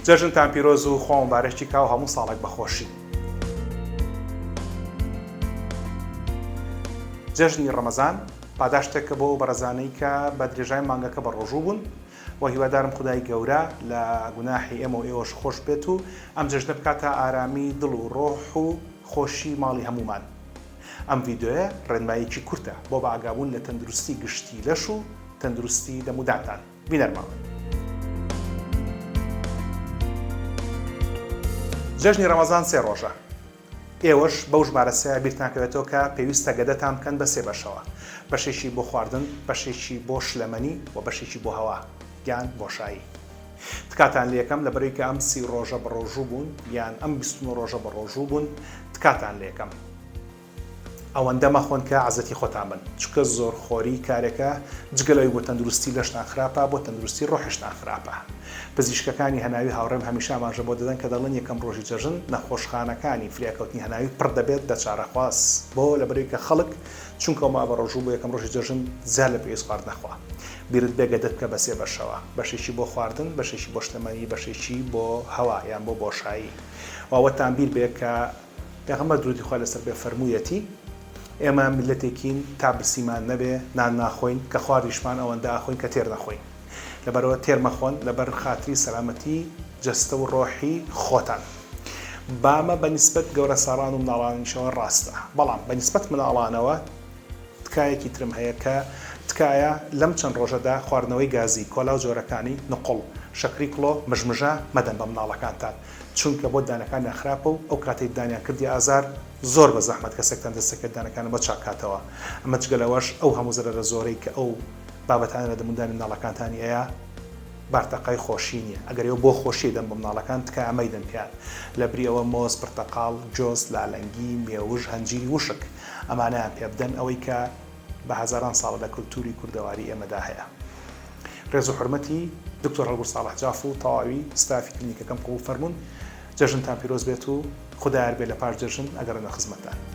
جەژنتان پیرۆز و خۆم بارەشتی کاو هەموو ساڵێک بەخۆشی. جەژنی ڕەمەزان پاداشتێکە بۆ بەڕێزانەی کە بە درێژای مانگەکە بە ڕۆژوو بوون و هیوادارم خودای گەورە لە گوناحی ئێمە و ئێوەش خۆش بێت و ئەم جەژنە بکاتە ئارامی دڵ و ڕۆح و خۆشی ماڵی هەمومان. ئەم ڤیدۆیە ڕێنماییکی کورتە بۆ بە ئاگابوون لە تەندروستی گشتی لەش و تەندروستی دەموداتان. بینەرماوە. جەژنی ڕەمەزان 3 ڕۆژە. ئێوەش بەو ژمارە سەیە بیرتان کەوێتەوە کە پێویستە گەدەتان بکەن بە 3 بەشەوە. بەشێکی بۆ خواردن، بەشێکی بۆ شلەمەنی و بەشێکی بۆ هەوا یان بۆشایی. تکاتان لێ یەکەم لەبەرەوەی کە ئەم 30 ڕۆژە بە ڕۆژوو بوون یان ئەم 29 ڕۆژە بە ڕۆژوو بوون، تکاتان لێ یەکەم. ئەوەندە مەخۆن کە عەزەتی خۆتان بن، چکە زۆرخۆری کارێکە جگەلەوەی بۆ تەندروستی لەشتان خراپە، بۆ تەندروستی ڕۆحیشتان خراپە. پزیشکەکانی هەناوی هاوڕێم هەمیشە ئاماژە بۆ دەدەن کە دەڵێن یەکەم ڕۆژی جەژن نەخۆشخانەکانی فریاکەوتنی هەناوی پڕ دەبێت دە چارەخواست بۆ لەبەرەوەی کە خەڵک چونکەوەما بە ڕۆژوو بۆ یەکەم ڕۆژی جەژن زیاد لە پێویست خواردن نەخوا. بیرت بێ گەدەت بکە بە 3 بەشەوە، بەشێکی بۆ خواردن، بەشێکی بۆ شتەمەنی، بەشێکی بۆ هەوا یان بۆ بۆشایی. ئەوەتان بیر بێ کە پێغەمبەر درودی خوا لەسەر بێ فەرموویەتی ئێمە میلەتێکین تا برسیمان نەبێ نان ناخۆین کە خواریشمان ئەوەندە ئاخۆین کە تێر نەخۆین. لەبەرەوە تێر مەخۆن لەبەر خاتری سەلامەتی جەستە و ڕۆحی خۆتان. بامە بەنسبەت گەورە ساڕان و مناڵانیشەوە ڕاستە، بەڵام بەنسبەت مناڵانەوە تکایەکی ترم هەیە کە تکایە لەم چەند ڕۆژەدا خواردنەوەی گازی، کۆلا و جۆرەکانی، نقڵ، شەکری کڵۆ، مژمژە مەدەن بە مناڵەکانتان، چونکە بۆ دانەکان خراپە و ئەو کاتەی دانیان کردی ئازار زۆر بە زەحمەت کەسێکتان دەستەکەت دانەکانە بە چاکاتەوە. ئەمە جگەلەوەش ئەو هەموو زەرەرە زۆرەی کە ئەو بابەتانە لە دەموندانی مناڵەکانتانی ئەیە بارتەقای خۆشی نییە. ئەگەر ئێوە بۆ خۆشی دەن بە مناڵەکان تکای ئەمەی دەنکەیان لە بریەوە مۆز، پرتەقاڵ، جۆز، لالەنگی، مێوژ، هەنجیری وشک ئەمانەیان پێ بدەن ئەوەی کە بە هەزاران ساڵە لە کولتوری کوردەواری ئێمەدا هەیە. ڕێز و حورمەتی دکتۆر هەڵگوڕ ساڵح جاف و تەواوی ستافی کلینیکەکەم قبوڵ فەرموون. جەژنتان پیرۆز بێت و خودایار بێ لە پاش جەژن ئەگەڕێنە خزمەتتان.